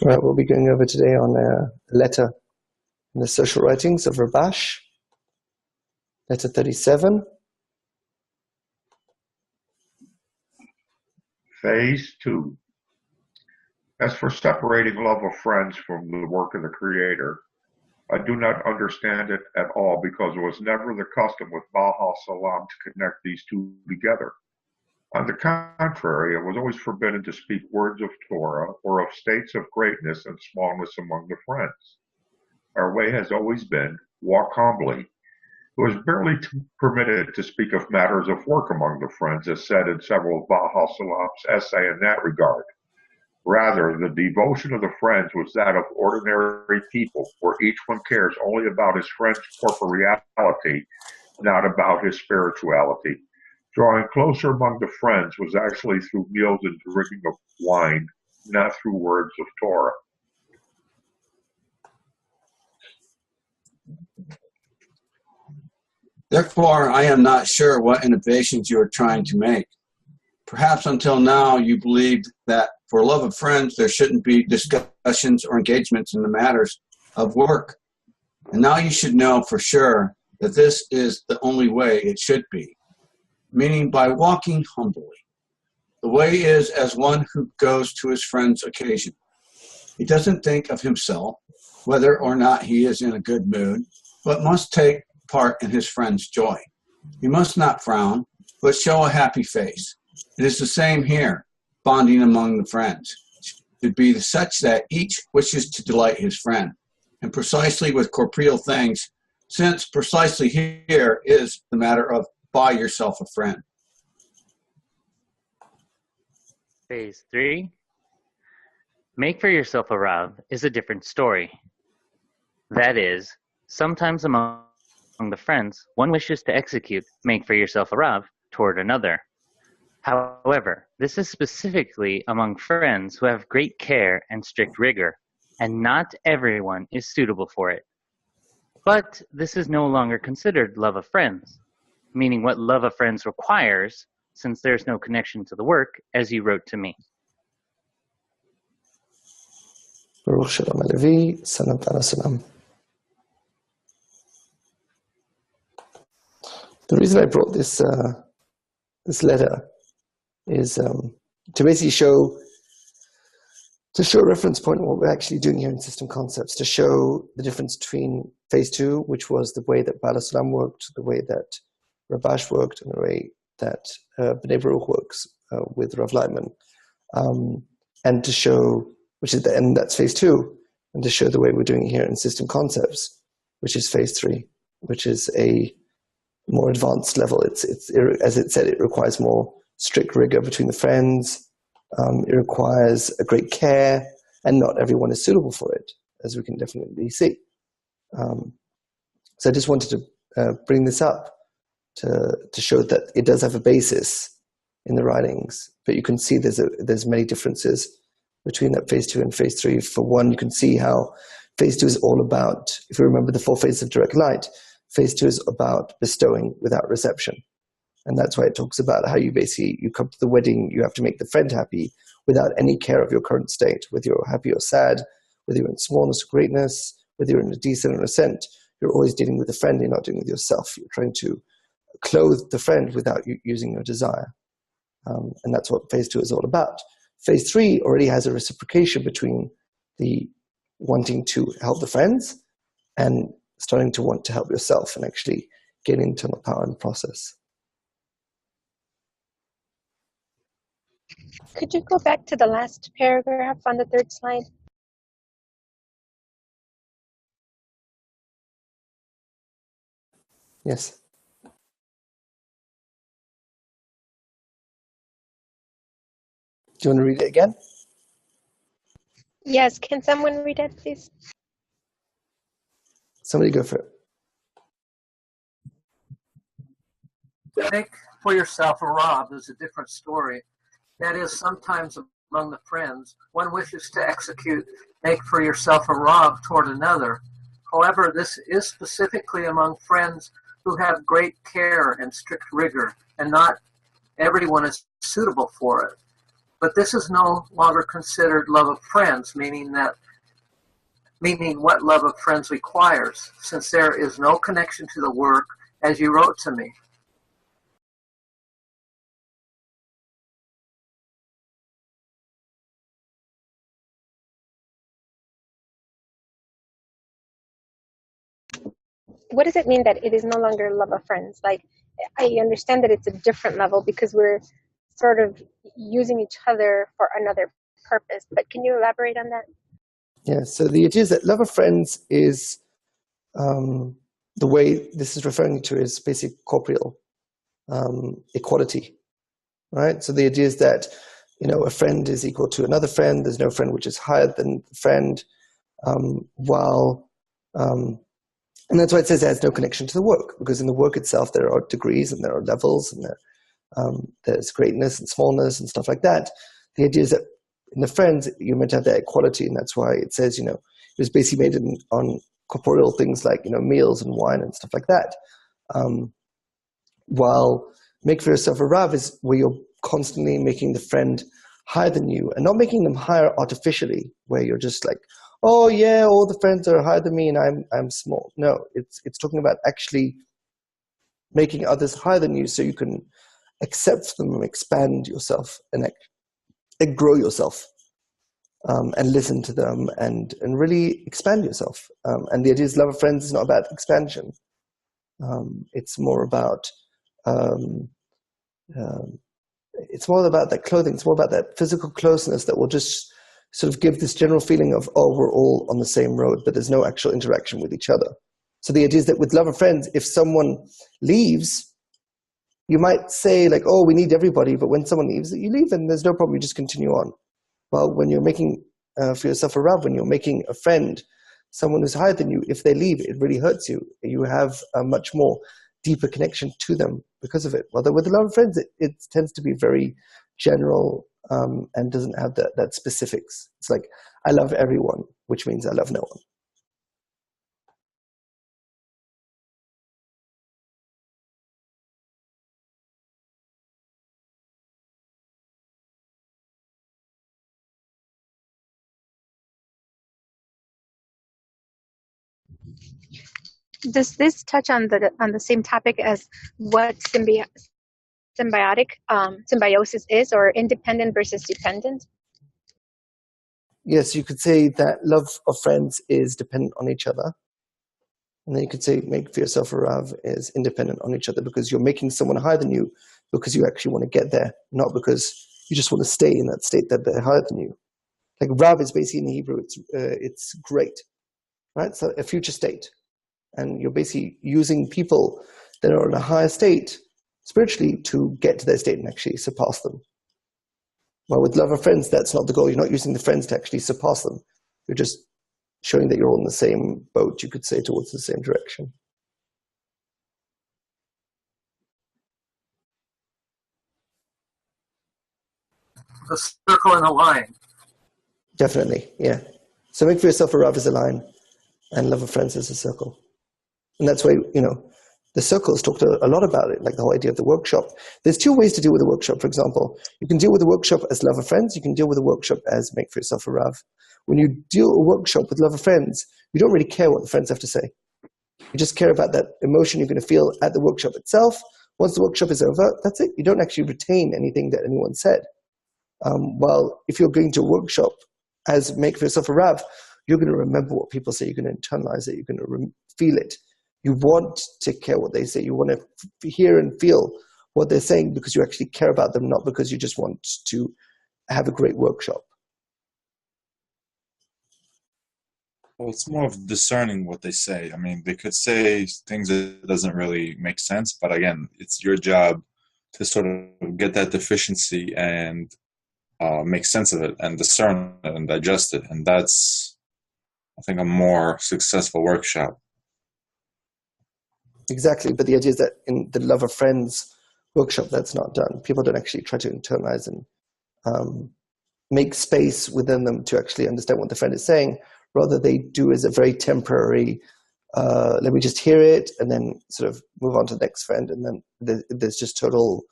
All right, we'll be going over today on a letter in the social writings of Rabash, letter 37. Phase 2. As for separating love of friends from the work of the Creator, I do not understand it at all because it was never the custom with Baha Salam to connect these two together. On the contrary, it was always forbidden to speak words of Torah or of states of greatness and smallness among the friends. Our way has always been, walk humbly. It was barely permitted to speak of matters of work among the friends, as said in several of Baha Salam's essay in that regard. Rather, the devotion of the friends was that of ordinary people, where each one cares only about his friend's corporeality, not about his spirituality. Drawing closer among the friends was actually through meals and drinking of wine, not through words of Torah. Therefore, I am not sure what innovations you are trying to make. Perhaps until now you believed that for love of friends there shouldn't be discussions or engagements in the matters of work. And now you should know for sure that this is the only way it should be, meaning by walking humbly. The way is as one who goes to his friend's occasion. He doesn't think of himself, whether or not he is in a good mood, but must take part in his friend's joy. He must not frown, but show a happy face. It is the same here. Bonding among the friends should be such that each wishes to delight his friend. And precisely with corporeal things, since precisely here is the matter of buy yourself a friend. Phase 3. Make for yourself a Rav is a different story. That is, sometimes among the friends, one wishes to execute make for yourself a Rav toward another. However, this is specifically among friends who have great care and strict rigor, and not everyone is suitable for it. But this is no longer considered love of friends, meaning what love of friends requires, since there's no connection to the work, as you wrote to me. Baruch Shalom Alevi, Salam Salam. The reason I brought this letter is to basically show a reference point on what we're actually doing here in system concepts, to show the difference between phase 2, which was the way that Bala Salam worked, the way that Rabash worked, and the way that B'nai Baruch works with Rav Leitman, and to show, and that's phase 2, and to show the way we're doing it here in system concepts, which is phase 3, which is a more advanced level. It's as it said, it requires more strict rigor between the friends. It requires a great care, and not everyone is suitable for it, as we can definitely see. So I just wanted to bring this up to show that it does have a basis in the writings, but you can see there's many differences between that phase 2 and phase 3. For one, you can see how phase 2 is all about, if you remember the 4 phases of direct light, phase 2 is about bestowing without reception. And that's why it talks about how you come to the wedding, you have to make the friend happy without any care of your current state, whether you're happy or sad, whether you're in smallness or greatness, whether you're in a descent or ascent. You're always dealing with the friend, you're not dealing with yourself. You're trying to clothe the friend without using your desire. And that's what phase 2 is all about. Phase 3 already has a reciprocation between the wanting to help the friends and starting to want to help yourself and actually gaining internal power in the process. Could you go back to the last paragraph on the 3rd slide? Yes. Do you want to read it again? Yes, can someone read it, please? Somebody go for it. Make for yourself a Rav is a different story. That is, sometimes among the friends, one wishes to execute make for yourself a Rav toward another. However, this is specifically among friends who have great care and strict rigor, and not everyone is suitable for it. But this is no longer considered love of friends, meaning what love of friends requires, since there is no connection to the work as you wrote to me. What does it mean that it is no longer love of friends? Like, I understand that it's a different level because we're sort of using each other for another purpose, but can you elaborate on that? Yeah, so the idea is that love of friends is the way this is referring to is basic corporeal equality, right? So the idea is that, you know, a friend is equal to another friend. There's no friend which is higher than a friend, and that's why it says it has no connection to the work, because in the work itself there are degrees and there are levels and there's greatness and smallness and stuff like that. The idea is that in the friends you're meant to have that equality, and that's why it says, you know, it was basically made on corporeal things like, you know, meals and wine and stuff like that. While make for yourself a Rav is where you're constantly making the friend higher than you, and not making them higher artificially, where you're just like, oh yeah, all the friends are higher than me and I'm small. No, it's talking about actually making others higher than you so you can accept them and expand yourself and grow yourself, and listen to them and really expand yourself. And the idea is love of friends is not about expansion. It's more about that clothing. It's more about that physical closeness that will just sort of give this general feeling of, oh, we're all on the same road, but there's no actual interaction with each other. So the idea is that with love of friends, if someone leaves, you might say like, oh, we need everybody, but when someone leaves, you leave and there's no problem, you just continue on. Well, when you're making for yourself a Rav, when you're making a friend, someone who's higher than you, if they leave, it really hurts you. You have a much more deeper connection to them because of it. Well, with a lot of friends, it tends to be very general, and doesn't have that specifics. It's like, I love everyone, which means I love no one. Does this touch on the same topic as what symbiosis is, or independent versus dependent? Yes, you could say that love of friends is dependent on each other. And then you could say make for yourself a Rav is independent on each other, because you're making someone higher than you because you actually want to get there, not because you just want to stay in that state that they're higher than you. Like Rav is basically in Hebrew, it's great, right? So a future state. And you're basically using people that are in a higher state spiritually to get to their state and actually surpass them. Well, with love of friends, that's not the goal. You're not using the friends to actually surpass them. You're just showing that you're all in the same boat, you could say, towards the same direction. The circle and a line. Definitely, yeah. So make for yourself a Rav as a line, and love of friends as a circle. And that's why, you know, the circles talked a lot about it, like the whole idea of the workshop. There's two ways to deal with a workshop, for example. You can deal with a workshop as love of friends. You can deal with a workshop as make for yourself a Rav. When you deal a workshop with love of friends, you don't really care what the friends have to say. You just care about that emotion you're going to feel at the workshop itself. Once the workshop is over, that's it. You don't actually retain anything that anyone said. While if you're going to a workshop as make for yourself a Rav, you're going to remember what people say. You're going to internalize it. You're going to feel it. You want to care what they say. You want to hear and feel what they're saying because you actually care about them, not because you just want to have a great workshop. Well, it's more of discerning what they say. I mean, they could say things that doesn't really make sense, but again, it's your job to sort of get that deficiency and make sense of it and discern it and digest it. And that's, I think, a more successful workshop. Exactly, but the idea is that in the love of friends workshop, that's not done. People don't actually try to internalize and make space within them to actually understand what the friend is saying. Rather, they do as a very temporary, let me just hear it and then sort of move on to the next friend. And then there's just total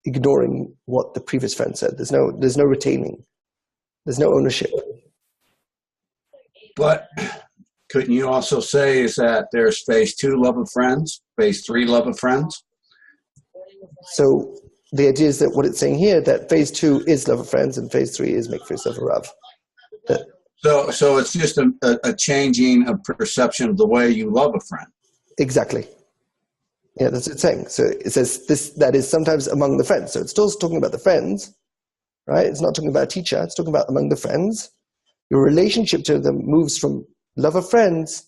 ignoring what the previous friend said. There's no retaining. There's no ownership. But couldn't you also say is that there's phase 2 love of friends, phase 3 love of friends? So the idea is that what it's saying here, that phase 2 is love of friends and phase 3 is make for yourself a Rav. So it's just a changing of perception of the way you love a friend. Exactly. Yeah, that's what it's saying. So it says that is sometimes among the friends. So it's still talking about the friends, right? It's not talking about a teacher. It's talking about among the friends. Your relationship to them moves from love of friends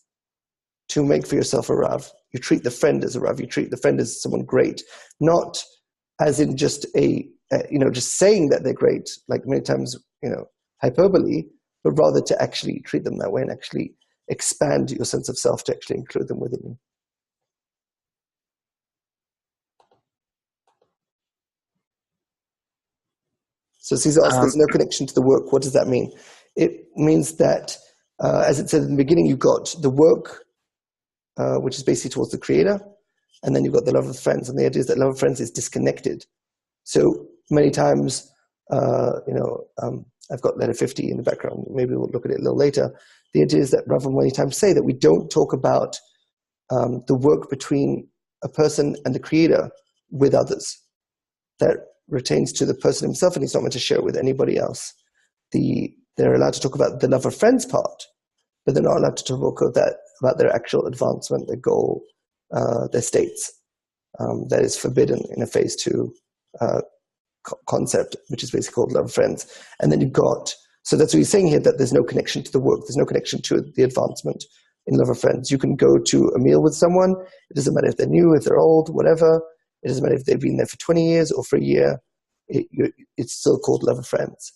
to make for yourself a Rav. You treat the friend as a Rav. You treat the friend as someone great, not as in just just saying that they're great, like many times, hyperbole, but rather to actually treat them that way and actually expand your sense of self to actually include them within you. So Caesar asks, there's no connection to the work. What does that mean? It means that, as it said in the beginning, you've got the work, which is basically towards the creator, and then you've got the love of friends. And the idea is that love of friends is disconnected. So many times, I've got letter 50 in the background. Maybe we'll look at it a little later. The idea is that Rav many times say that we don't talk about the work between a person and the creator with others. That retains to the person himself, and he's not meant to share it with anybody else. They're allowed to talk about the love of friends part, but they're not allowed to talk about their actual advancement, their goal, their states. That is forbidden in a phase 2 concept, which is basically called love of friends. And then so that's what he's saying here, that there's no connection to the work, there's no connection to the advancement in love of friends. You can go to a meal with someone, it doesn't matter if they're new, if they're old, whatever. It doesn't matter if they've been there for 20 years or for a year. It's still called love of friends.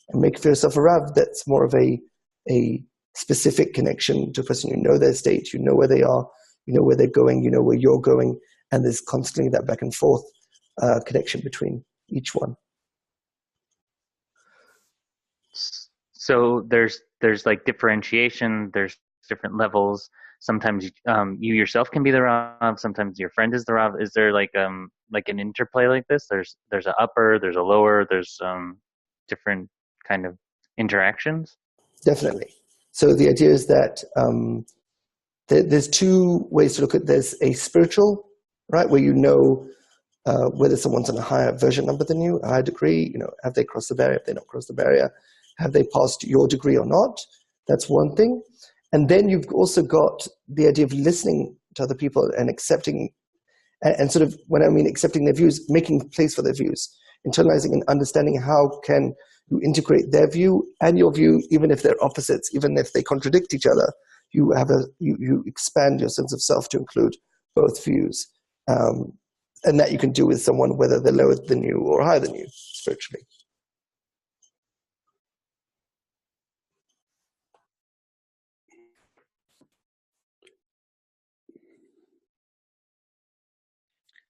And make for yourself a Rav, that's more of a specific connection to a person. You know their state, you know where they are, you know where they're going, you know where you're going, and there's constantly that back and forth connection between each one. So there's like differentiation, there's different levels. Sometimes you yourself can be the Rav, sometimes your friend is the Rav. Is there like an interplay like this? There's an upper, there's a lower, there's different kind of interactions? Definitely. So the idea is that there's 2 ways to look at this. A spiritual, right, where you know whether someone's on a higher version number than you, a higher degree, have they crossed the barrier, have they not crossed the barrier, have they passed your degree or not? That's one thing. And then you've also got the idea of listening to other people and accepting, and sort of, when I mean accepting their views, making place for their views, internalizing and understanding how can you integrate their view and your view, even if they're opposites, even if they contradict each other, you expand your sense of self to include both views. And that you can do with someone, whether they're lower than you or higher than you spiritually.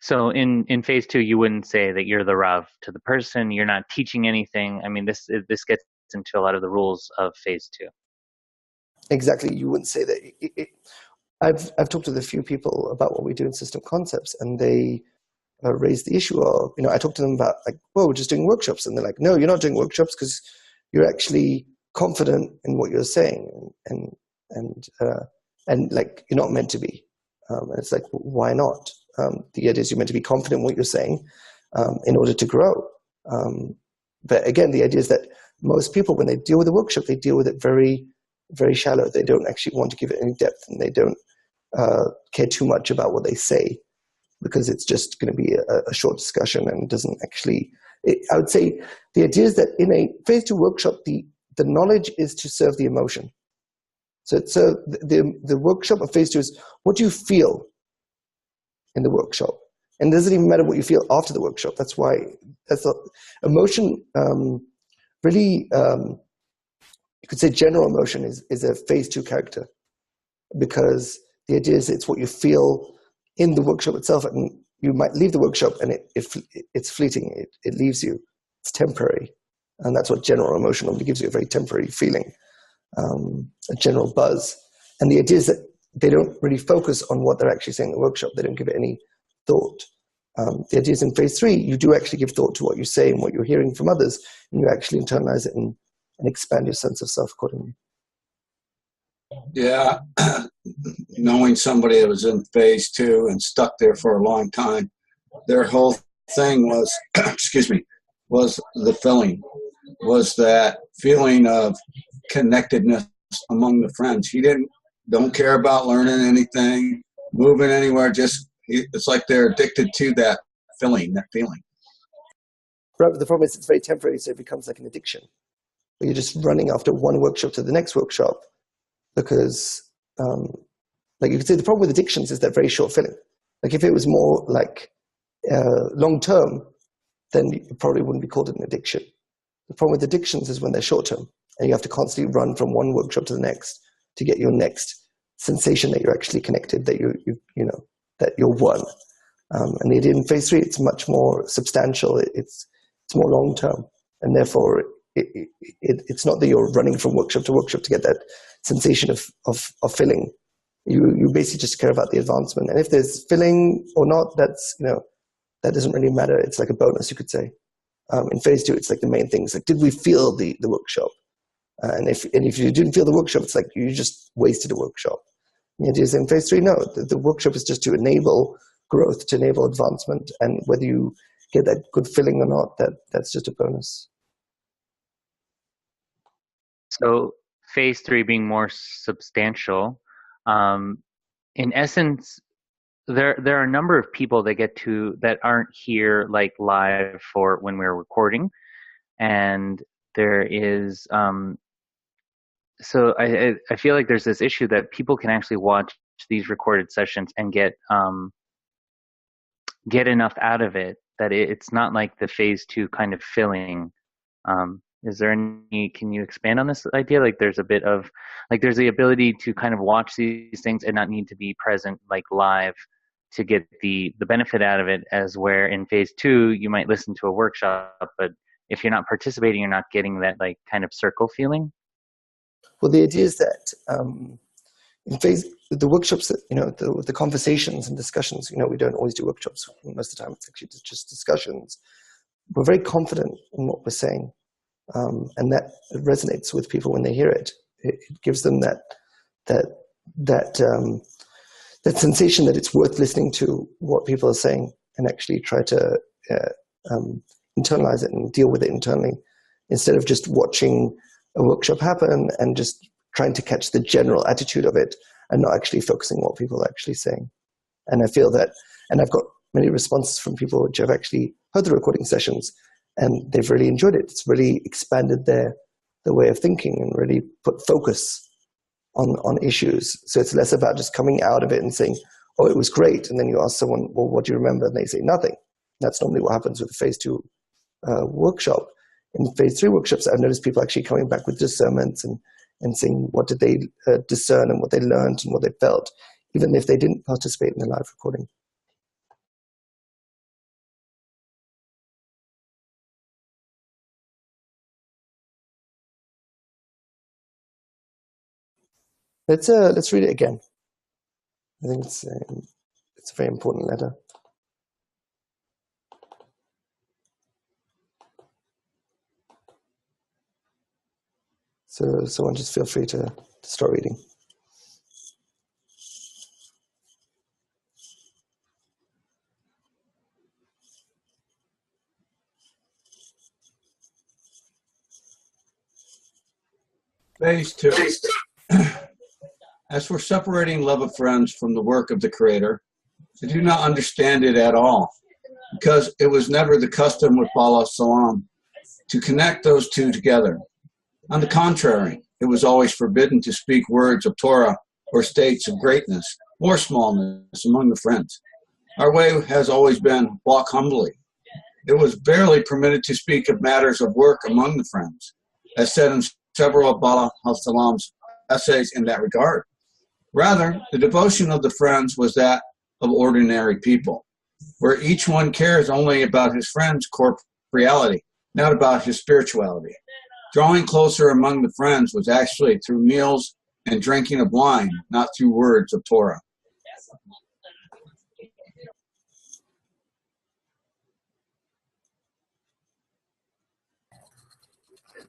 So in phase 2, you wouldn't say that you're the Rav to the person. You're not teaching anything. I mean, this gets into a lot of the rules of phase 2. Exactly. You wouldn't say that. I've talked to a few people about what we do in system concepts, and they raise the issue of, I talked to them about, like, well, we're just doing workshops. And they're like, no, you're not doing workshops because you're actually confident in what you're saying. And like, you're not meant to be. And it's like, why not? The idea is you're meant to be confident in what you're saying in order to grow. But again, the idea is that most people, when they deal with a workshop, they deal with it very, very shallow. They don't actually want to give it any depth, and they don't care too much about what they say, because it's just going to be a short discussion and doesn't actually, I would say the idea is that in a phase 2 workshop, the knowledge is to serve the emotion. So the workshop of phase 2 is, what do you feel in the workshop? And it doesn't even matter what you feel after the workshop. That's why emotion really, you could say general emotion is a phase 2 character, because the idea is it's what you feel in the workshop itself, and you might leave the workshop and it's fleeting. It leaves you. It's temporary, and that's what general emotion normally gives you, a very temporary feeling, a general buzz. And the idea is that they don't really focus on what they're actually saying in the workshop. They don't give it any thought. The idea is in phase 3, you do actually give thought to what you say and what you're hearing from others, and you actually internalize it and expand your sense of self accordingly. Yeah, knowing somebody that was in phase 2 and stuck there for a long time, their whole thing was, excuse me, was the feeling, was that feeling of connectedness among the friends. He don't care about learning anything, moving anywhere. It's like they're addicted to that feeling. Right, but the problem is it's very temporary, so it becomes like an addiction. Where you're just running after one workshop to the next workshop because, like you could say, the problem with addictions is that very short feeling. Like if it was more like long term, then it probably wouldn't be called an addiction. The problem with addictions is when they're short term, and you have to constantly run from one workshop to the next to get your next sensation that you're actually connected, that that you're one. And the idea in phase 3, it's much more substantial. It's more long term, and therefore it's not that you're running from workshop to workshop to get that sensation of filling. You basically just care about the advancement, and if there's filling or not, that doesn't really matter. It's like a bonus, you could say. In phase 2, it's like the main things. Like, did we feel the workshop? And if you didn't feel the workshop, it's like you just wasted a workshop. The idea is in phase 3, no, the workshop is just to enable growth, to enable advancement, and whether you get that good feeling or not, that's just a bonus. So phase 3 being more substantial, in essence, there are a number of people that aren't here like live for when we're recording, and there is so I feel like there's this issue that people can actually watch these recorded sessions and get enough out of it that it's not like the phase 2 kind of filling. Is there can you expand on this idea? Like there's a bit of, like there's the ability to kind of watch these things and not need to be present like live to get the benefit out of it, as where in phase 2, you might listen to a workshop, but if you're not participating, you're not getting that like kind of circle feeling. Well, the idea is that in phase, the workshops, the conversations and discussions, we don't always do workshops. Most of the time, it's actually just discussions. We're very confident in what we're saying, and that resonates with people when they hear it. It gives them that sensation that it's worth listening to what people are saying and actually try to internalize it and deal with it internally, instead of just watching a workshop happen and just trying to catch the general attitude of it and not actually focusing on what people are actually saying. And I feel that, and I've got many responses from people which have actually heard the recording sessions and they've really enjoyed it. It's really expanded their way of thinking and really put focus on issues. So it's less about just coming out of it and saying, oh, it was great. And then you ask someone, well, what do you remember? And they say nothing. That's normally what happens with a phase 2 workshop. In phase 3 workshops, I've noticed people actually coming back with discernments and saying what did they discern and what they learned and what they felt, even if they didn't participate in the live recording. Let's read it again. I think it's a very important letter. So someone just feel free to start reading. Phase 2. As for separating love of friends from the work of the Creator, I do not understand it at all, because it was never the custom with Bala Salam to connect those two together. On the contrary, it was always forbidden to speak words of Torah or states of greatness or smallness among the friends. Our way has always been walk humbly. It was barely permitted to speak of matters of work among the friends, as said in several of Bala Salam's essays in that regard. Rather, the devotion of the friends was that of ordinary people, where each one cares only about his friend's corporeality, not about his spirituality. Drawing closer among the friends was actually through meals and drinking of wine, not through words of Torah.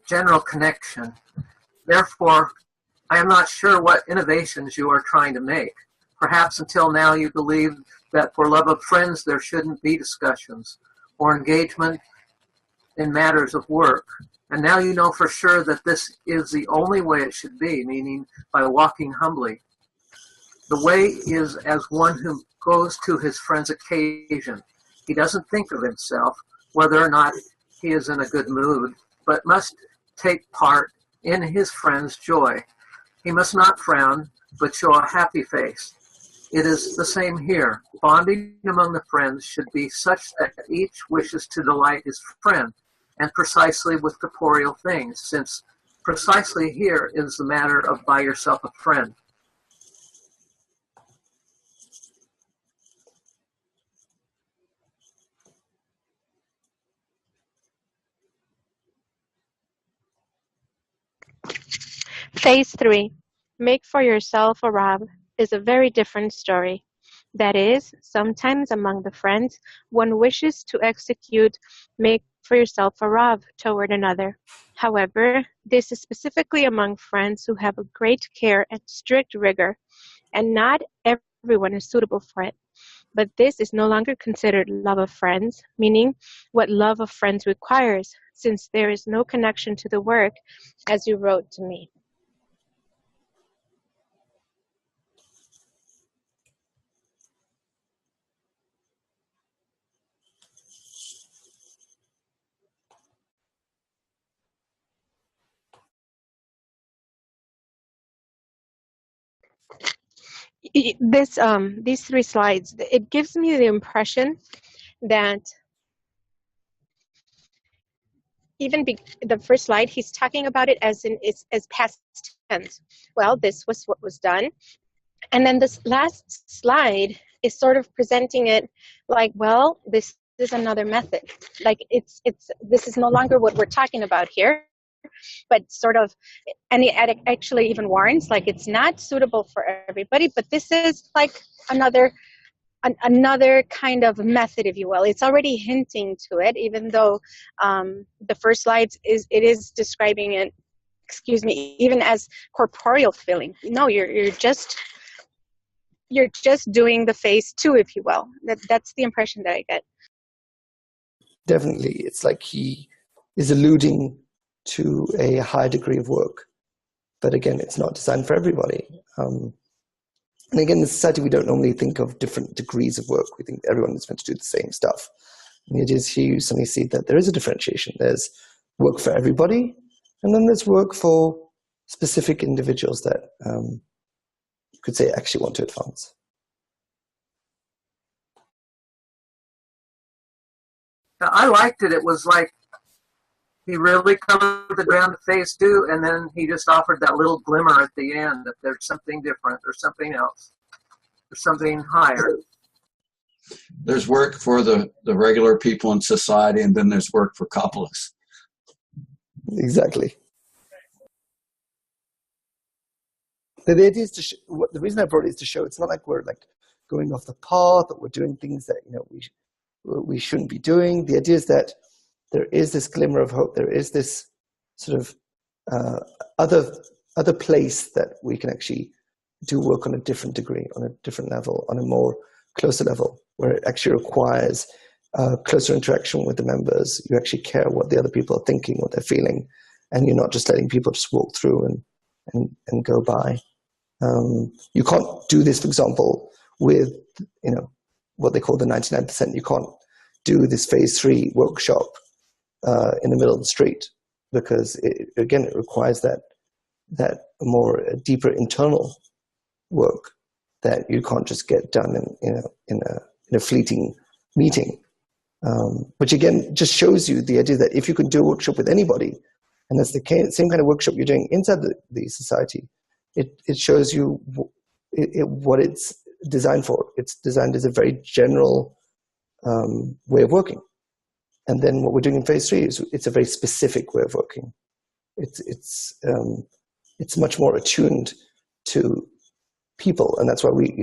general connection. Therefore, I am not sure what innovations you are trying to make. Perhaps until now you believed that for love of friends there shouldn't be discussions or engagement in matters of work. And now you know for sure that this is the only way it should be, meaning by walking humbly. The way is as one who goes to his friend's occasion. He doesn't think of himself, whether or not he is in a good mood, but must take part in his friend's joy. He must not frown, but show a happy face. It is the same here. Bonding among the friends should be such that each wishes to delight his friend, and precisely with corporeal things, since precisely here is the matter of buy yourself a friend. Phase 3. Make for yourself a Rab is a very different story. That is, sometimes among the friends, one wishes to execute make for yourself a Rab toward another. However, this is specifically among friends who have a great care and strict rigor, and not everyone is suitable for it. But this is no longer considered love of friends, meaning what love of friends requires, since there is no connection to the work, as you wrote to me. These 3 slides, it gives me the impression that even the first slide, he's talking about it as past tense. Well, this was what was done. And then this last slide is sort of presenting it like, well, this is another method. Like this is no longer what we're talking about here, but sort of, and it actually even warns, like it's not suitable for everybody, but this is like another kind of method, if you will. It's already hinting to it, even though the first slides is describing it, even as corporeal feeling. No, you're just doing the phase 2, if you will. That's the impression that I get. Definitely, it's like he is alluding to a high degree of work, but again, it's not designed for everybody. And again, in society, we don't normally think of different degrees of work. We think everyone is meant to do the same stuff. And it is here you suddenly see that there is a differentiation. There's work for everybody, and then there's work for specific individuals that you could say actually want to advance. I liked it. It was like he really covered the ground to phase 2, and then he just offered that little glimmer at the end that there's something different, or something else, or something higher. There's work for the regular people in society, and then there's work for couples. Exactly. The idea is the reason I brought it is to show it's not like we're like going off the path, or we're doing things that we shouldn't be doing. The idea is that there is this glimmer of hope. There is this sort of other place that we can actually do work on a different degree, on a different level, on a more closer level, where it actually requires closer interaction with the members. You actually care what the other people are thinking, what they're feeling, and you're not just letting people just walk through and go by. You can't do this, for example, with what they call the 99%. You can't do this phase 3 workshop in the middle of the street, because it requires that more deeper internal work that you can't just get done in a fleeting meeting. Which again just shows you the idea that if you can do a workshop with anybody, and that's the same kind of workshop you're doing inside the society, it shows you what it's designed for. It's designed as a very general way of working. And then what we're doing in phase 3 is it's a very specific way of working. It's much more attuned to people, and that's why we,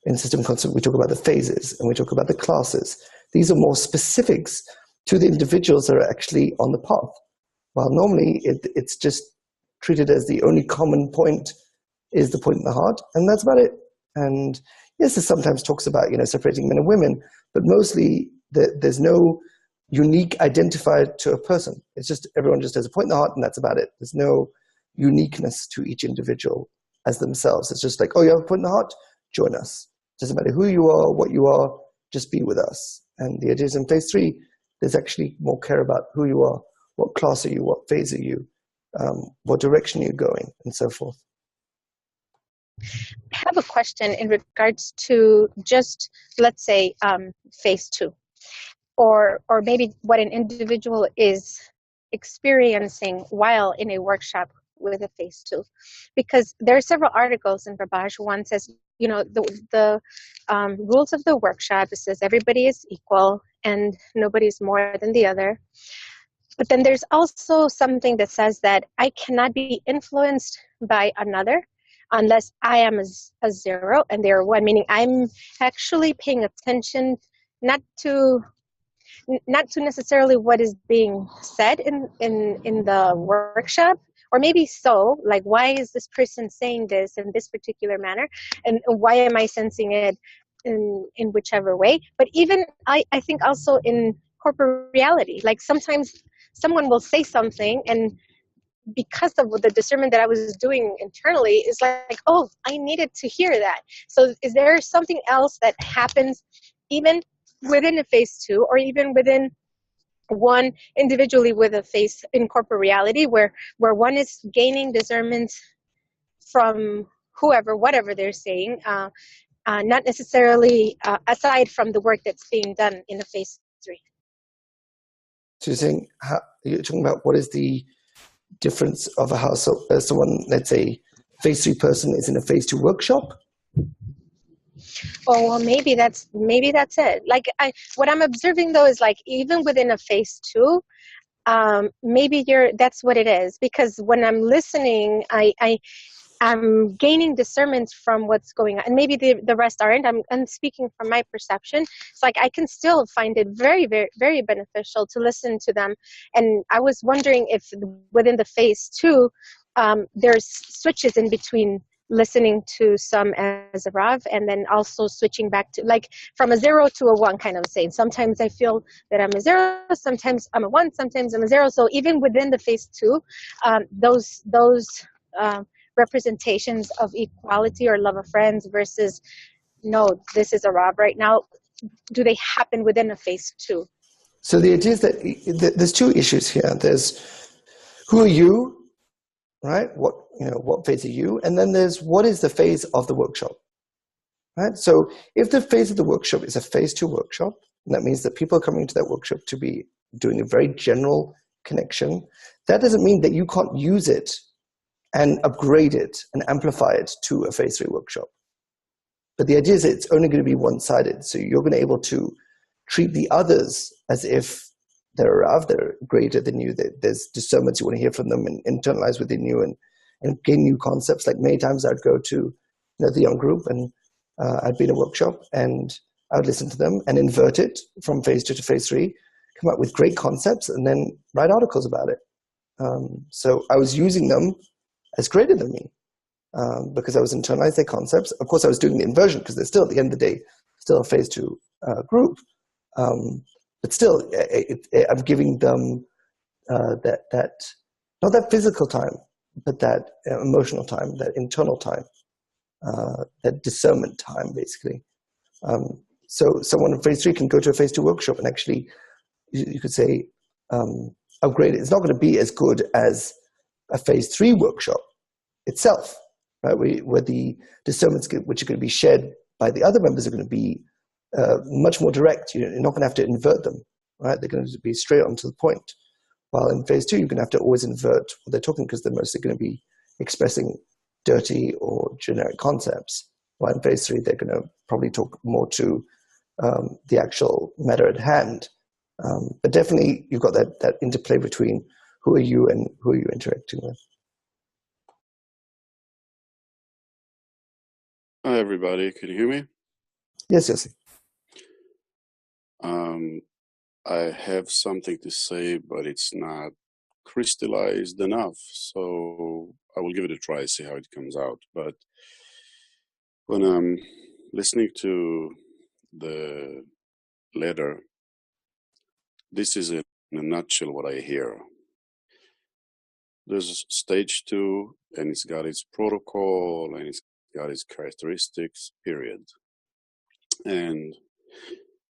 in system concept, we talk about the phases and we talk about the classes. These are more specifics to the individuals that are actually on the path, While normally it's just treated as the only common point is the point in the heart, and that's about it. And yes, it sometimes talks about, separating men and women, but mostly there's no unique identifier to a person. It's just everyone just has a point in the heart, and that's about it. There's no uniqueness to each individual as themselves. It's just like, oh, you have a point in the heart? Join us. Doesn't matter who you are, what you are, just be with us. And the idea is in phase 3, there's actually more care about who you are, what class are you, what phase are you, what direction are you going, and so forth. I have a question in regards to just, let's say, phase 2, or maybe what an individual is experiencing while in a workshop with a phase 2, because there are several articles in Rabash. One says, the rules of the workshop, it says everybody is equal and nobody's more than the other. But then there's also something that says that I cannot be influenced by another unless I am a 0 and they're 1, meaning I'm actually paying attention not to necessarily what is being said in the workshop, or maybe so, like, why is this person saying this in this particular manner, and why am I sensing it in whichever way. But even I think also in corporate reality, like sometimes someone will say something, and because of the discernment that I was doing internally, is like, oh, I needed to hear that. So is there something else that happens even within a phase 2, or even within one individually with a phase in corporate reality, where one is gaining discernment from whoever, whatever they're saying, not necessarily aside from the work that's being done in a phase 3? So you're talking about what is the difference of how someone, let's say, phase 3 person is in a phase 2 workshop? Oh, well, maybe that's it. Like, what I'm observing though is, like, even within a phase 2, maybe that's what it is, because when I'm listening, I'm gaining discernment from what's going on, and maybe the rest aren't. I'm speaking from my perception. It's like I can still find it very, very, very beneficial to listen to them. And I was wondering if within the phase 2, there's switches in between listening to some as a Rav, and then also switching back to, like, from a 0 to a 1 kind of saying. Sometimes I feel that I'm a 0, sometimes I'm a 1, sometimes I'm a 0. So even within the phase 2, those representations of equality or love of friends versus, no, this is a Rav right now, do they happen within a phase 2? So the idea is that there's 2 issues here. There's who are you, right? What phase are you? And then there's what is the phase of the workshop, right? So if the phase of the workshop is a phase 2 workshop, that means that people are coming to that workshop to be doing a very general connection. That doesn't mean that you can't use it and upgrade it and amplify it to a phase 3 workshop. But the idea is that it's only going to be one-sided. So you're going to be able to treat the others as if they're Rav, they're greater than you. There's discernments you want to hear from them and internalize within you and gain new concepts. Like many times I'd go to the young group, and I'd be in a workshop, and I would listen to them and invert it from phase 2 to phase 3, come up with great concepts, and then write articles about it. So I was using them as greater than me because I was internalizing their concepts. Of course, I was doing the inversion because they're still, at the end of the day, still a phase 2 group. But still, I'm giving them that not that physical time, but that emotional time, that internal time, that discernment time, basically. So someone in phase 3 can go to a phase 2 workshop and actually, you could say, upgrade it. It's not going to be as good as a phase 3 workshop itself, right? Where the discernments which are going to be shared by the other members are going to be much more direct. You're not going to have to invert them, right? They're going to be straight on to the point. While in phase 2, you're going to have to always invert what they're talking, because they're mostly going to be expressing dirty or generic concepts. While in phase 3, they're going to probably talk more to the actual matter at hand. But definitely, you've got that interplay between who are you and who are you interacting with. Hi, everybody. Can you hear me? Yes, yes. I have something to say, but it's not crystallized enough. So I will give it a try, see how it comes out. But when I'm listening to the letter, this is in a nutshell what I hear. There's stage 2, and it's got its protocol, and it's got its characteristics, period. And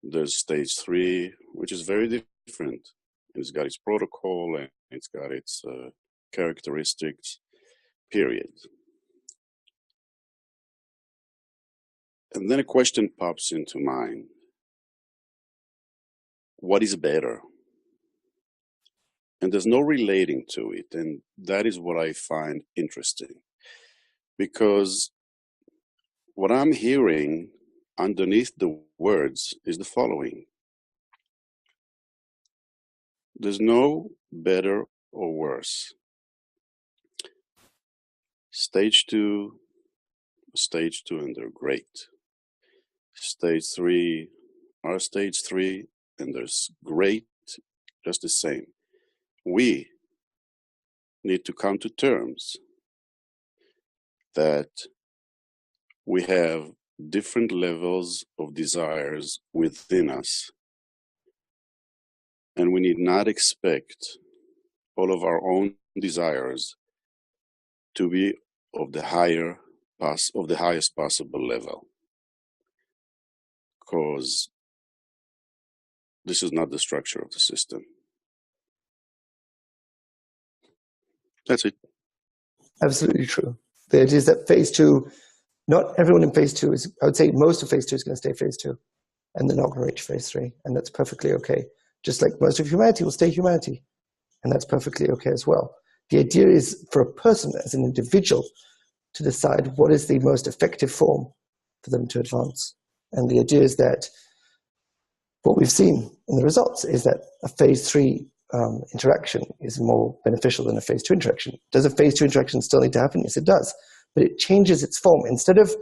there's stage 3, which is very different. And it's got its protocol, and it's got its characteristics, period. And then a question pops into mind. What is better? And there's no relating to it. And that is what I find interesting. Because what I'm hearing underneath the words is the following. There's no better or worse. Stage 2, and they're great. Stage 3 are stage 3, and there's great, just the same. We need to come to terms that we have different levels of desires within us, and we need not expect all of our own desires to be of the highest possible level, because this is not the structure of the system. That's it. Absolutely true. The idea is that phase 2, not everyone in phase 2 is, I would say most of phase 2 is going to stay phase 2, and they're not going to reach phase 3, and that's perfectly okay. Just like most of humanity will stay humanity, and that's perfectly okay as well. The idea is for a person as an individual to decide what is the most effective form for them to advance. And the idea is that what we've seen in the results is that a phase 3 interaction is more beneficial than a phase 2 interaction. Does a phase 2 interaction still need to happen? Yes, it does. But it changes its form. Instead of,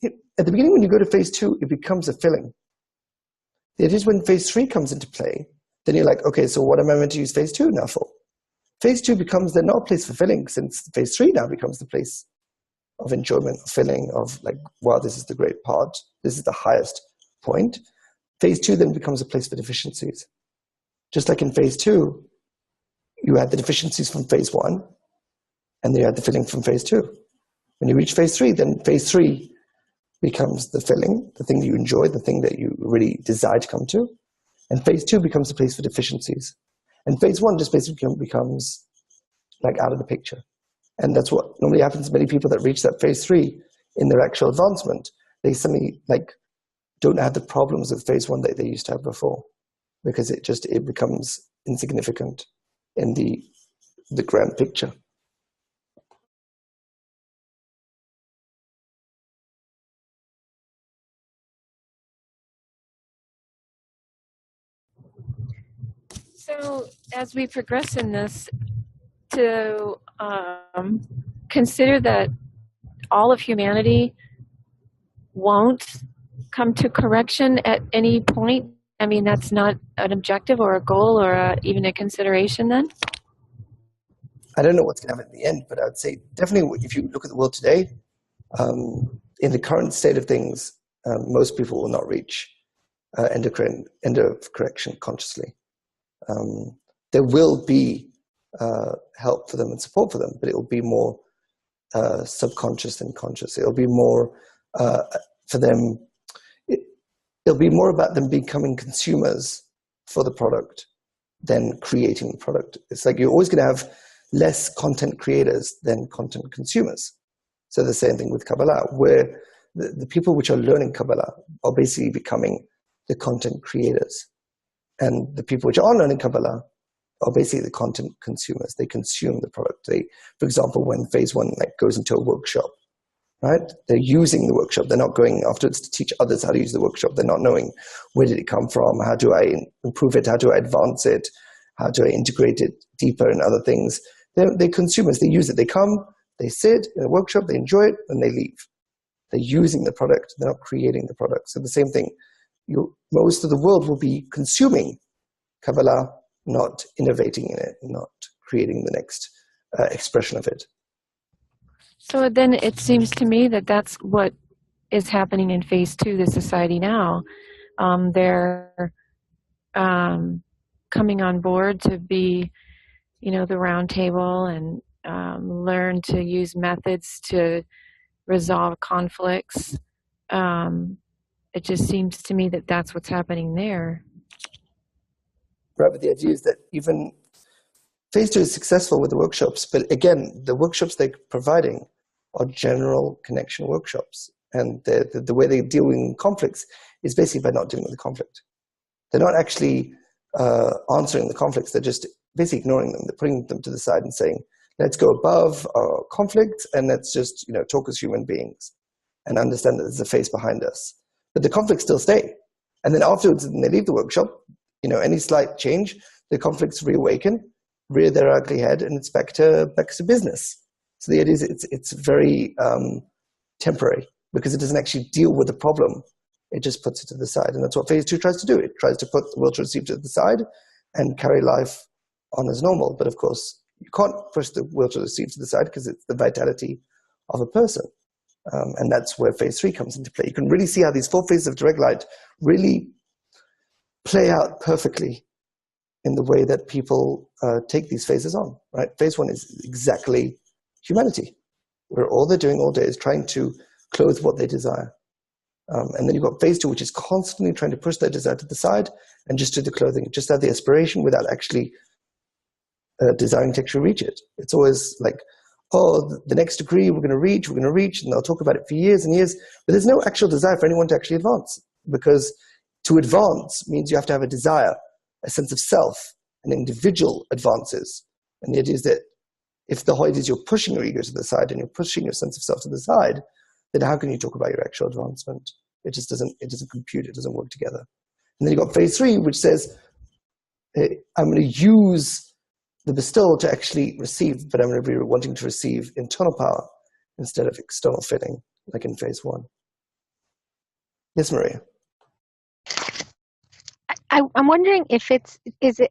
at the beginning when you go to phase 2, it becomes a filling. It is when phase 3 comes into play, then you're like, okay, so what am I meant to use phase 2 now for? Phase 2 becomes then not a place for filling, since phase 3 now becomes the place of enjoyment, of filling, of like, wow, this is the great part. This is the highest point. Phase 2 then becomes a place for deficiencies. Just like in phase 2, you had the deficiencies from phase 1, and then you had the filling from phase 2. When you reach phase 3, then phase 3 becomes the filling, the thing that you enjoy, the thing that you really desire to come to. And phase 2 becomes a place for deficiencies. And phase 1 just basically becomes like out of the picture. And that's what normally happens to many people that reach that phase 3 in their actual advancement. They suddenly like don't have the problems of phase 1 that they used to have before, because it becomes insignificant in the grand picture. So as we progress in this, to consider that all of humanity won't come to correction at any point, I mean, that's not an objective or a goal or even a consideration then? I don't know what's going to happen at the end, but I would say definitely if you look at the world today, in the current state of things, most people will not reach end of correction consciously. There will be help for them and support for them, but it will be more subconscious than conscious. It'll be more for them. It'll be more about them becoming consumers for the product than creating the product. It's like you're always going to have less content creators than content consumers. So the same thing with Kabbalah, where the people which are learning Kabbalah are basically becoming the content creators. And the people which are learning Kabbalah are basically the content consumers. They consume the product. For example, when phase 1 goes into a workshop, right? They're using the workshop. They're not going afterwards to teach others how to use the workshop. They're not knowing where did it come from, how do I improve it, how do I advance it, how do I integrate it deeper in other things. They're consumers. They use it. They come, they sit in a workshop, they enjoy it, and they leave. They're using the product. They're not creating the product. So the same thing. Most of the world will be consuming Kabbalah, not innovating in it, not creating the next expression of it. So then it seems to me that that's what is happening in phase 2, the society now. They're coming on board to be, the round table and learn to use methods to resolve conflicts. It just seems to me that that's what's happening there. Right, but the idea is that even phase 2 is successful with the workshops, but again, the workshops they're providing are general connection workshops. And the way they deal with conflicts is basically by not dealing with the conflict. They're not actually answering the conflicts. They're just basically ignoring them. They're putting them to the side and saying, let's go above our conflict and let's just talk as human beings and understand that there's a face behind us. But the conflicts still stay. And then afterwards, when they leave the workshop, any slight change, the conflicts reawaken, rear their ugly head, and it's back to business. So the idea is it's very temporary because it doesn't actually deal with the problem. It just puts it to the side. And that's what phase 2 tries to do. It tries to put the will to receive to the side and carry life on as normal. But of course, you can't push the will to receive to the side because it's the vitality of a person. And that's where phase 3 comes into play. You can really see how these 4 phases of direct light really play out perfectly in the way that people take these phases on, right? Phase 1 is exactly humanity, where all they're doing all day is trying to clothe what they desire. And then you've got phase 2, which is constantly trying to push their desire to the side and just do the clothing, just have the aspiration without actually desiring to actually reach it. It's always like, the next degree we're going to reach, and they'll talk about it for years and years, but there's no actual desire for anyone to actually advance, because to advance means you have to have a desire, a sense of self, and individual advances. And the idea is that if the whole idea is you're pushing your ego to the side and you're pushing your sense of self to the side, then how can you talk about your actual advancement? It just doesn't compute, it doesn't work together. And then you've got phase 3, which says, I'm going to use the bestowal to actually receive, but I'm going to be wanting to receive internal power instead of external fitting, like in phase 1. Yes, Maria? I'm wondering if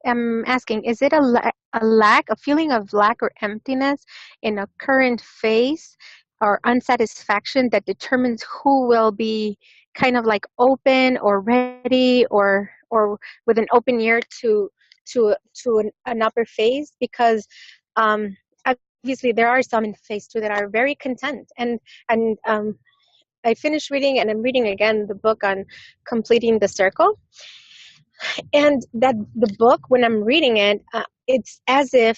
I'm asking, is it a feeling of lack or emptiness in a current phase or unsatisfaction that determines who will be kind of like open or ready or with an open ear to an upper phase? Because obviously there are some in phase 2 that are very content, and I finished reading and I'm reading again the book on completing the circle. And that the book, when I'm reading it, it's as if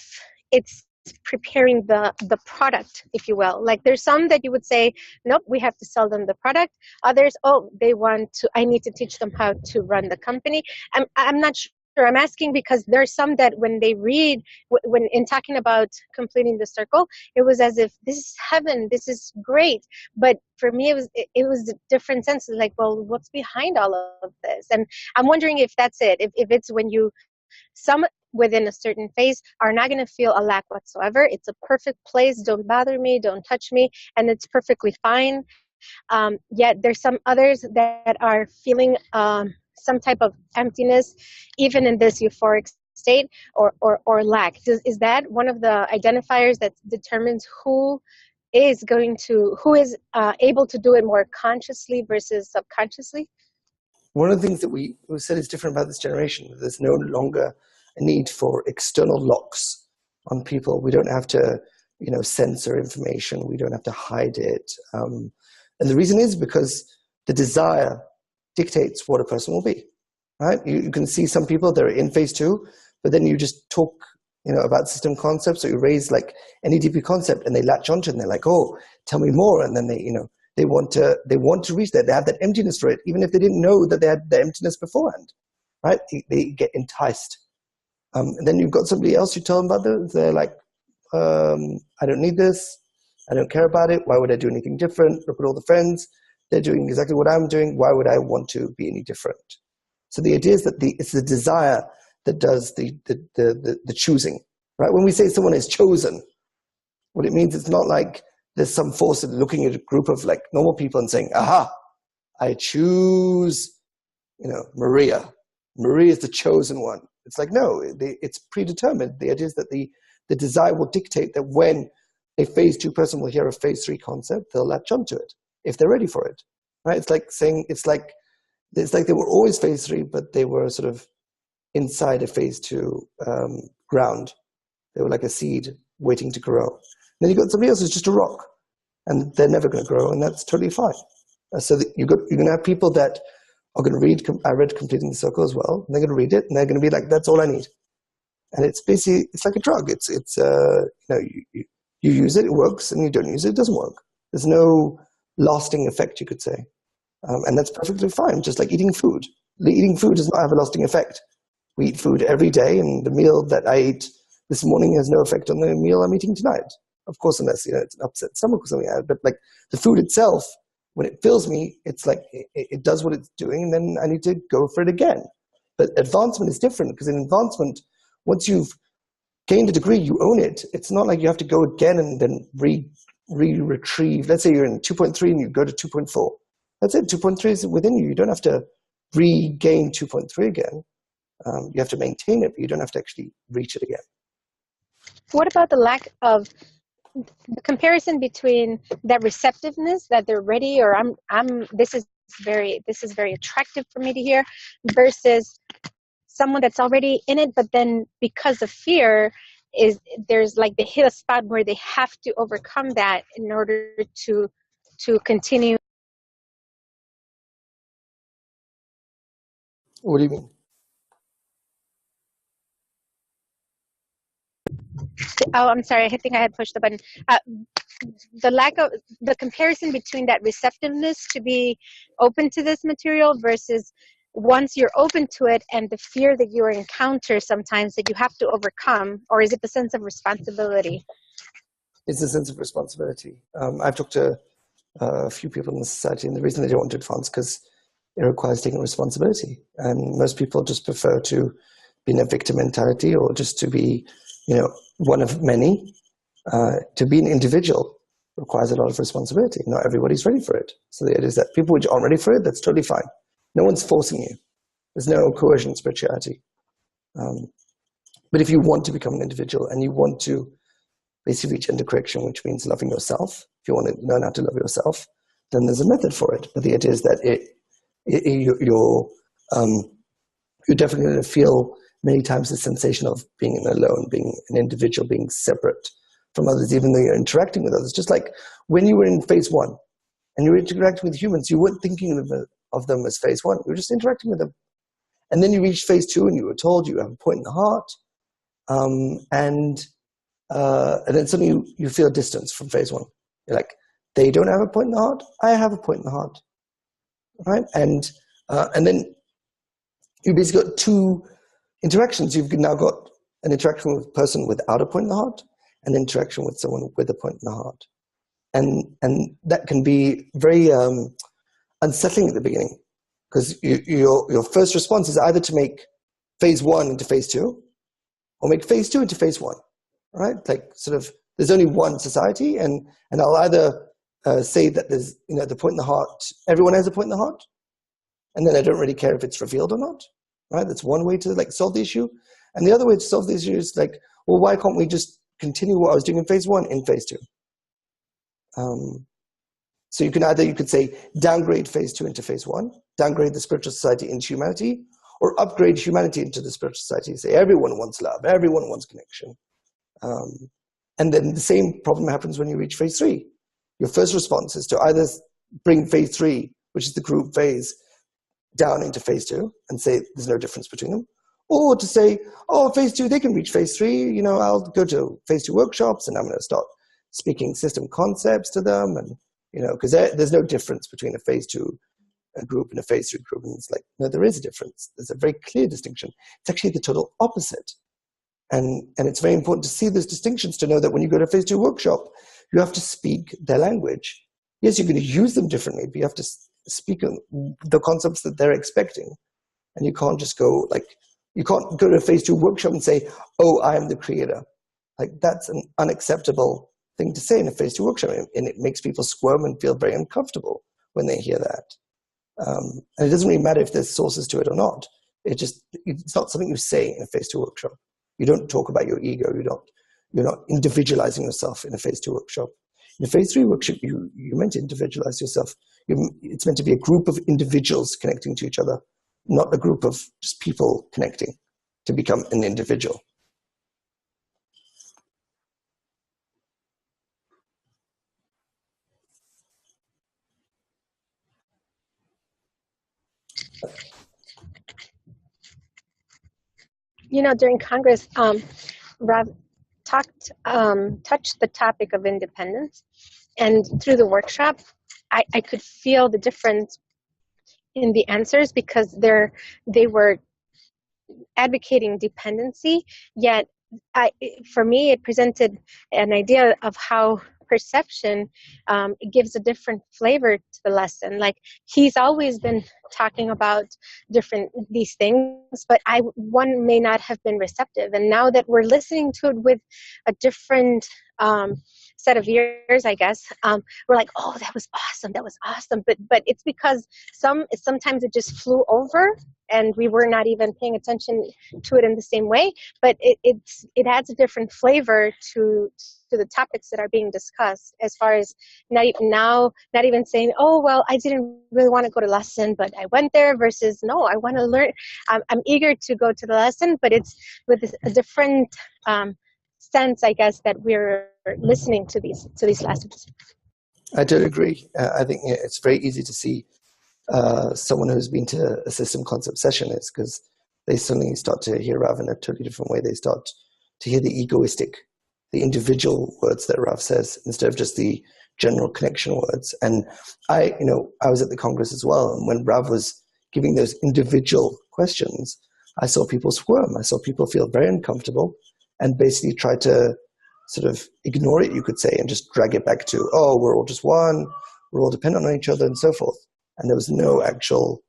it's preparing the product, if you will. Like there's some that you would say, nope, we have to sell them the product. Others, I need to teach them how to run the company. I'm not sure. I'm asking because there's some that when they read, when in talking about completing the circle, it was as if this is heaven, this is great. But for me, it was a different sense. Like, well, what's behind all of this? And I'm wondering if that's it. If it's when some within a certain phase are not going to feel a lack whatsoever. It's a perfect place. Don't bother me. Don't touch me. And it's perfectly fine. Yet there's some others that are feeling some type of emptiness, even in this euphoric state, or lack. Is that one of the identifiers that determines who is able to do it more consciously versus subconsciously? One of the things that we said is different about this generation. There's no longer a need for external locks on people. We don't have to, censor information. We don't have to hide it. And the reason is because the desire dictates what a person will be, right? You can see some people that are in phase 2, but then you just talk, about system concepts, or you raise like any DP concept and they latch onto it and they're like, oh, tell me more. And then they want to reach that. They have that emptiness for it, even if they didn't know that they had the emptiness beforehand, right? They get enticed. And then you've got somebody else you tell them about this. They're like, I don't need this. I don't care about it. Why would I do anything different? Look at all the friends. They're doing exactly what I'm doing. Why would I want to be any different? So the idea is that it's the desire that does the choosing, right? When we say someone is chosen, what it means, it's not like there's some force of looking at a group of like normal people and saying, aha, I choose, Maria. Maria is the chosen one. It's like, no, it's predetermined. The idea is that the the desire will dictate that when a phase 2 person will hear a phase 3 concept, they'll latch onto it if they're ready for it, right? It's like saying, it's like they were always phase 3, but they were sort of inside a phase 2 ground. They were like a seed waiting to grow. Then you got somebody else who's just a rock, and they're never going to grow, and that's totally fine. So you're going to have people that are going to read. I read Completing the Circle as well. And they're going to read it, and they're going to be like, "That's all I need." And it's basically, it's like a drug. It's you know, you use it, it works, and you don't use it, it doesn't work. There's no lasting effect, you could say, and that's perfectly fine. Just like eating food. Eating food does not have a lasting effect. We eat food every day, and the meal that I ate this morning has no effect on the meal I'm eating tonight. Of course, unless it's an upset stomach or something like that. But like the food itself, when it fills me, it's like it does what it's doing, and then I need to go for it again. But advancement is different, because in advancement, once you've gained a degree, you own it. It's not like you have to go again and then retrieve. Let's say you're in 2.3 and you go to 2.4. That's it. 2.3 is within you. You don't have to regain 2.3 again. You have to maintain it, but you don't have to actually reach it again. What about the lack of the comparison between that receptiveness, that they're ready, or this is very attractive for me to hear, versus someone that's already in it, but then because of fear, there's like they hit a spot where they have to overcome that in order to continue. What do you mean? Oh, I'm sorry. I think I had pushed the button. The lack of the comparison between that receptiveness to be open to this material versus once you're open to it, and the fear that you encounter sometimes that you have to overcome, or is it the sense of responsibility? It's a sense of responsibility. I've talked to a few people in the society, and the reason they don't want to advance because it requires taking responsibility. And most people just prefer to be in a victim mentality, or just to be, one of many. To be an individual requires a lot of responsibility. Not everybody's ready for it. So it is that people which aren't ready for it, that's totally fine. No one's forcing you. There's no coercion spirituality. But if you want to become an individual and you want to basically reach gender correction, which means loving yourself, if you want to learn how to love yourself, then there's a method for it. But the idea is that you're definitely going to feel many times the sensation of being alone, being an individual, being separate from others, even though you're interacting with others. Just like when you were in phase 1 and you were interacting with humans, you weren't thinking of them as phase 1. You were just interacting with them. And then you reached phase 2 and you were told you have a point in the heart. And then suddenly you feel distance from phase 1. You're like, they don't have a point in the heart. I have a point in the heart. Right? And then you basically got 2 interactions. You've now got an interaction with a person without a point in the heart, and interaction with someone with a point in the heart. And that can be very unsettling at the beginning, because your first response is either to make phase 1 into phase 2, or make phase 2 into phase 1, right? Like sort of, there's only one society, and I'll either say that there's, the point in the heart, everyone has a point in the heart, and then I don't really care if it's revealed or not, right? That's one way to like solve the issue. And the other way to solve the issue is like, well, why can't we just continue what I was doing in phase 1 in phase 2? So you could say downgrade phase 2 into phase 1, downgrade the spiritual society into humanity, or upgrade humanity into the spiritual society. Say everyone wants love, everyone wants connection. And then the same problem happens when you reach phase 3. Your first response is to either bring phase 3, which is the group phase, down into phase 2 and say there's no difference between them, or to say, oh, phase 2, they can reach phase 3, I'll go to phase 2 workshops and I'm going to start speaking system concepts to them, and because there's no difference between a phase 2 group and a phase 3 group. And it's like, no, there is a difference. There's a very clear distinction. It's actually the total opposite. And it's very important to see those distinctions, to know that when you go to a phase 2 workshop, you have to speak their language. Yes, you're going to use them differently, but you have to speak the concepts that they're expecting. And you can't just go you can't go to a phase 2 workshop and say, oh, I am the creator. Like, that's an unacceptable thing to say in a phase 2 workshop. And it makes people squirm and feel very uncomfortable when they hear that. And it doesn't really matter if there's sources to it or not. It's not something you say in a phase 2 workshop. You don't talk about your ego. You're not individualizing yourself in a phase 2 workshop. In a phase 3 workshop, you're meant to individualize yourself. It's meant to be a group of individuals connecting to each other, not a group of just people connecting to become an individual. You know, during Congress, Rav touched the topic of independence, and through the workshop, I could feel the difference in the answers, because they were advocating dependency, yet for me it presented an idea of how perception it gives a different flavor to the lesson. Like, he's always been talking about these things, but one may not have been receptive, and now that we're listening to it with a different set of ears, I guess, we're like, oh, that was awesome, but it's because sometimes it just flew over and we were not even paying attention to it in the same way, but it adds a different flavor to the topics that are being discussed, as far as not even saying, oh, well, I didn't really want to go to lesson, but I went there, versus, no, I want to learn. I'm eager to go to the lesson, but it's with a different sense, I guess, that we're listening to these lessons. I do agree. I think it's very easy to see someone who's been to a system concept session is, because they suddenly start to hear Rav in a totally different way. They start to hear the egoistic, the individual words that Rav says, instead of just the general connection words. And I was at the Congress as well, and when Rav was giving those individual questions, I saw people squirm. I saw people feel very uncomfortable and basically try to sort of ignore it, you could say, and just drag it back to, oh, we're all just one, we're all dependent on each other, and so forth. And there was no actual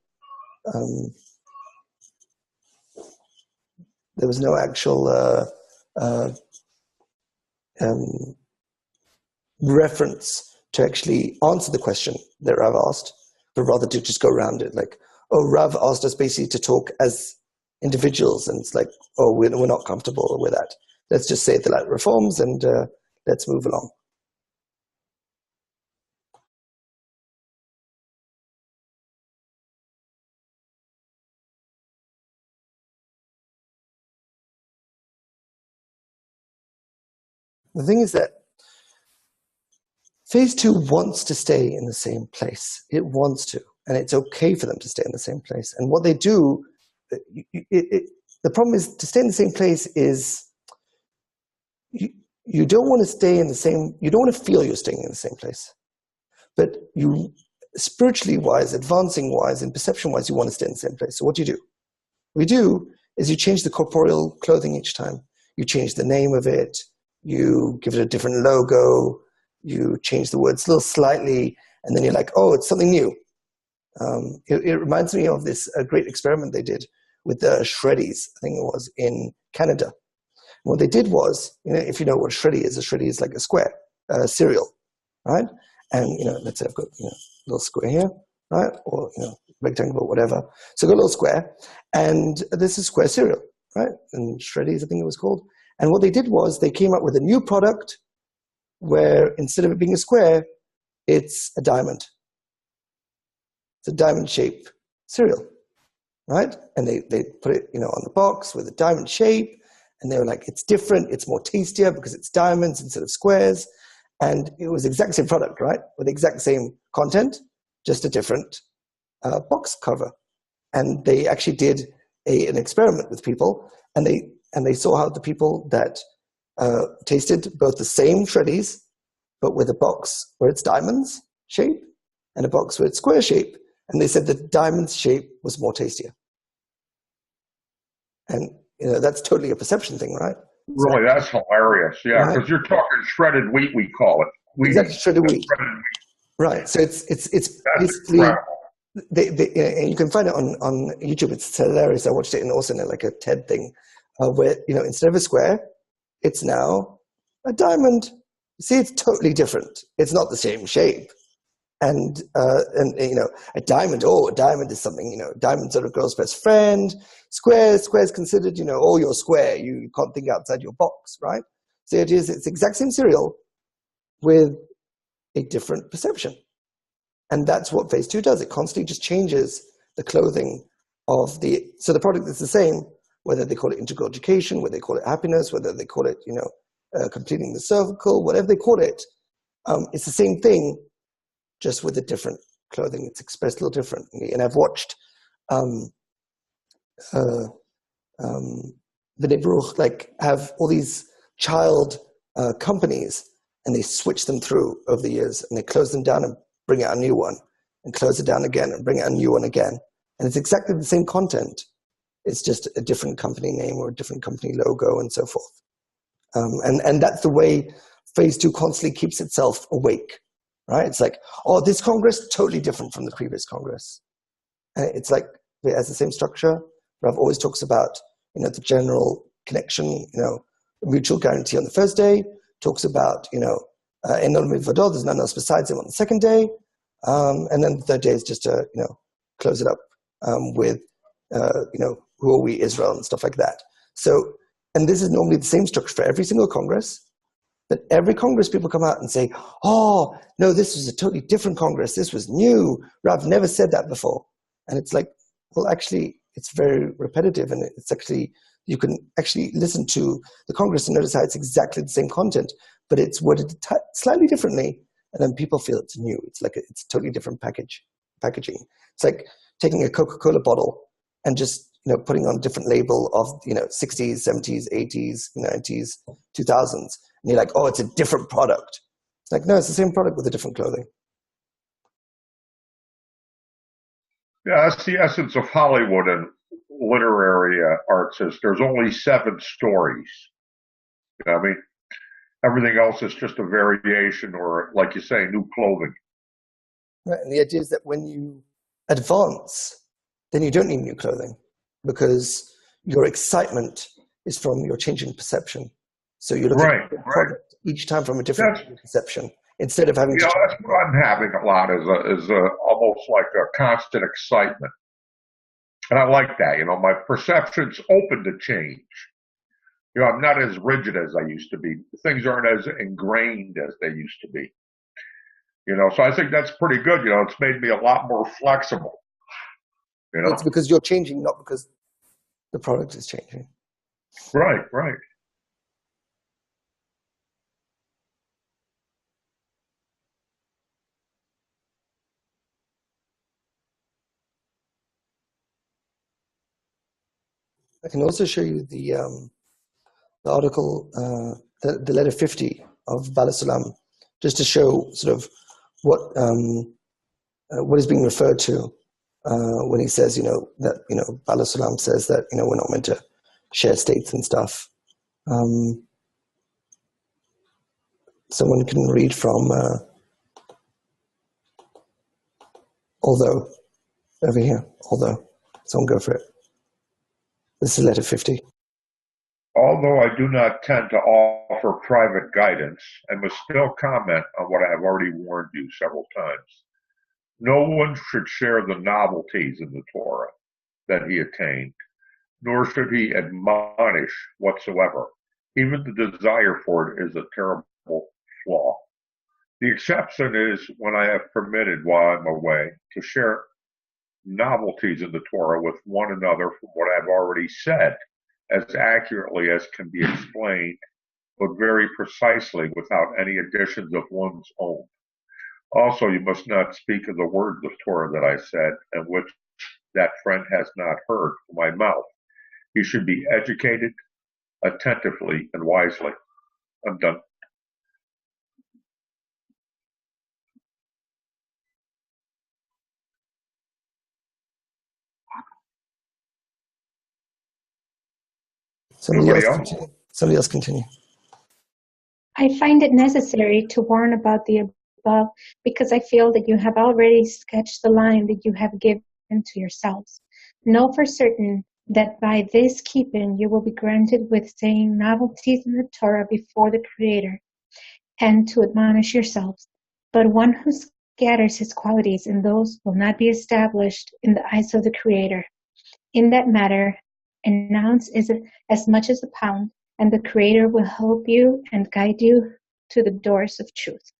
reference to actually answer the question that Rav asked, but rather to just go around it, like, oh, Rav asked us basically to talk as individuals, and it's like, oh, we're not comfortable with that. Let's just say the light reforms, and let's move along. The thing is that phase 2 wants to stay in the same place. It wants to, and it's okay for them to stay in the same place. And what they do, the problem is, to stay in the same place is you don't want to stay in the same, you don't want to feel you're staying in the same place. But you, spiritually wise, advancing wise, and perception wise, you want to stay in the same place. So what do? What you do is you change the corporeal clothing each time. You change the name of it. You give it a different logo. You change the words a little slightly, and then you're like, oh, it's something new. It reminds me of this great experiment they did with the Shreddies, I think it was, in Canada. What they did was, if you know what a Shreddy is like a square cereal, right? And, let's say I've got, a little square here, right? Or, rectangle or whatever. So I've got a little square, and this is square cereal, right? And Shreddies, I think it was called. And what they did was they came up with a new product where instead of it being a square, it's a diamond. It's a diamond-shaped cereal, right? And they put it, on the box with a diamond shape, and they were like, it's different, it's more tastier because it's diamonds instead of squares. And it was the exact same product, right? With the exact same content, just a different box cover. And they actually did an experiment with people, and they saw how the people that tasted both the same Shreddies, but with a box where it's diamonds shape and a box where it's square shape. And they said the diamond shape was more tastier. And, that's totally a perception thing, right? Really, that's hilarious. Yeah, because you're talking shredded wheat, we call it. Exactly, shredded wheat. Right. So it's basically, and you can find it on YouTube. It's hilarious. I watched it also in like a TED thing, where instead of a square, it's now a diamond. See, it's totally different. It's not the same shape. And a diamond. Oh, a diamond is something. Diamond's sort of girl's best friend. Square's considered. Oh, you're square. You can't think outside your box, right? So the idea is it's the exact same cereal with a different perception. And that's what phase 2 does. It constantly just changes the clothing of so the product is the same, whether they call it integral education, whether they call it happiness, whether they call it, completing the circle, whatever they call it. It's the same thing, just with a different clothing. It's expressed a little differently. And I've watched the Baruch have all these child companies, and they switch them through over the years, and they close them down and bring out a new one, and close it down again and bring out a new one again. And it's exactly the same content. It's just a different company name or a different company logo and so forth. And that's the way phase 2 constantly keeps itself awake, right? It's like, oh, this Congress, totally different from the previous Congress. And it's like, it has the same structure. Rav always talks about, the general connection, mutual guarantee on the first day, talks about, there's none else besides him on the second day. And then the third day is just to, close it up with, who are we, Israel, and stuff like that. So, and this is normally the same structure for every single Congress. But every Congress, people come out and say, oh, no, this was a totally different Congress. This was new. Rav never said that before. And it's like, well, actually, it's very repetitive. And it's actually, you can actually listen to the Congress and notice how it's exactly the same content, but it's worded slightly differently. And then people feel it's new. It's like it's a totally different packaging. It's like taking a Coca-Cola bottle and just putting on a different label of 60s, 70s, 80s, 90s, 2000s, and you're like, oh, it's a different product. It's like, no, it's the same product with a different clothing. Yeah, that's the essence of Hollywood and literary arts. Is there's only 7 stories. I mean, everything else is just a variation, or like you say, new clothing. Right, and the idea is that when you advance, then you don't need new clothing, because your excitement is from your changing perception. So you look at the product each time from a different perception, instead of having to. That's what I'm having a lot is almost like a constant excitement, and I like that. My perception's open to change. I'm not as rigid as I used to be. Things aren't as ingrained as they used to be. So I think that's pretty good. It's made me a lot more flexible. It's because you're changing, not because the product is changing. Right. I can also show you the article, the letter 50 of Balasulam, just to show sort of what is being referred to when he says, that Balasulam says that we're not meant to share states and stuff. Someone can read from although over here. Although, someone go for it. This is letter 50. Although I do not tend to offer private guidance, I must still comment on what I have already warned you several times. No one should share the novelties in the Torah that he attained, nor should he admonish whatsoever. Even the desire for it is a terrible flaw. The exception is when I have permitted, while I'm away, to share novelties in the Torah with one another from what I've already said, as accurately as can be explained, but very precisely without any additions of one's own. Also, you must not speak of the words of Torah that I said, and which that friend has not heard from my mouth. He should be educated attentively and wisely. I'm done. Somebody else continue. I find it necessary to warn about the above because I feel that you have already sketched the line that you have given to yourselves. Know for certain that by this keeping you will be granted with saying novelties in the Torah before the Creator, and to admonish yourselves. But one who scatters his qualities in those will not be established in the eyes of the Creator. In that matter, an ounce is as much as a pound, and the Creator will help you and guide you to the doors of truth.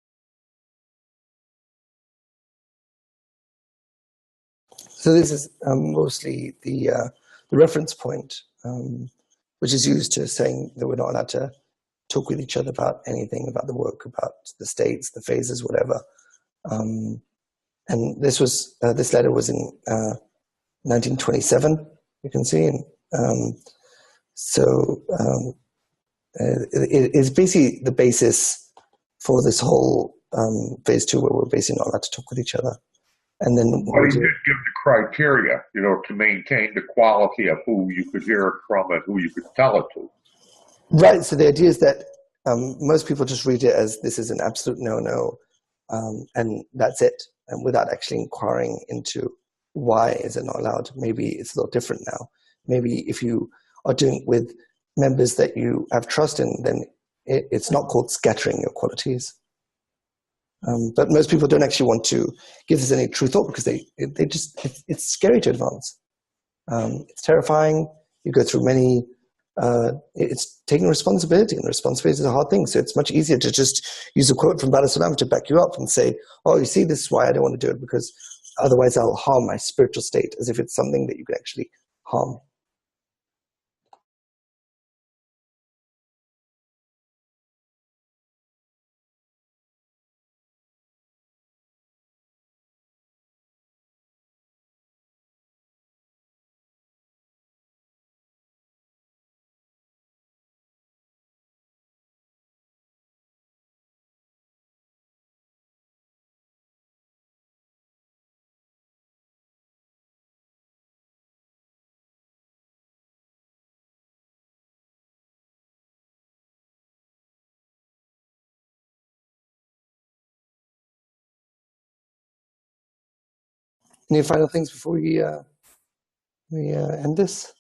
So this is mostly the reference point, which is used to saying that we're not allowed to talk with each other about anything, about the work, about the states, the phases, whatever. And this letter was in 1927, you can see. And it is basically the basis for this whole phase 2, where we're basically not allowed to talk with each other. And then Well, he did give the criteria, to maintain the quality of who you could hear it from and who you could tell it to. Right. So the idea is that most people just read it as this is an absolute no-no, and that's it, and without actually inquiring into why is it not allowed. Maybe it's a little different now. Maybe if you are doing it with members that you have trust in, then it's not called scattering your qualities. But most people don't actually want to give this any true thought because it's scary to advance. It's terrifying. You go through many. It's taking responsibility, and responsibility is a hard thing. So it's much easier to just use a quote from Bala Salam to back you up and say, "Oh, you see, this is why I don't want to do it, because otherwise I'll harm my spiritual state," as if it's something that you can actually harm. Any final things before we end this?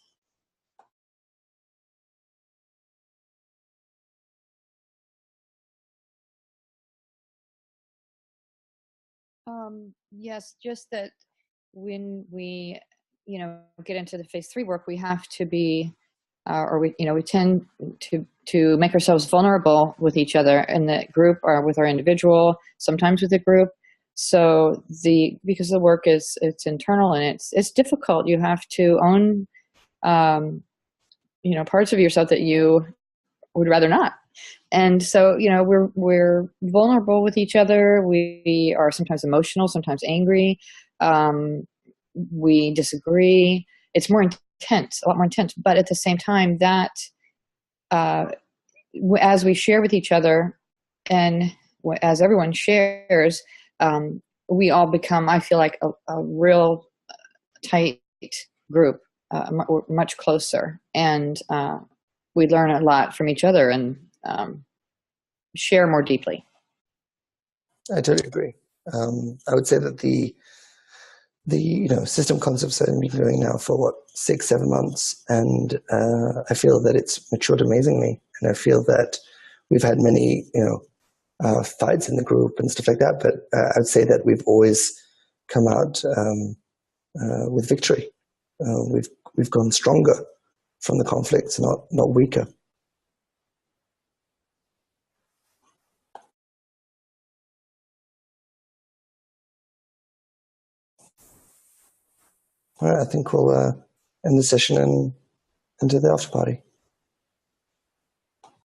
Yes, just that when we, get into the phase 3 work, we have to be, we tend to make ourselves vulnerable with each other in the group or with our individual, sometimes with the group. So because the work it's internal and it's difficult. You have to own, parts of yourself that you would rather not. And so, we're vulnerable with each other. We are sometimes emotional, sometimes angry. We disagree. It's more intense, a lot more intense. But at the same time, that as we share with each other, and as everyone shares, we all become, I feel like, a real tight group, much closer, and we learn a lot from each other and share more deeply. I totally agree. I would say that the system concepts have been going now for 6-7 months, and I feel that it's matured amazingly, and I feel that we've had many fights in the group and stuff like that, but I would say that we've always come out with victory. We've gone stronger from the conflicts, not weaker. All right, I think we'll end the session and do the after party.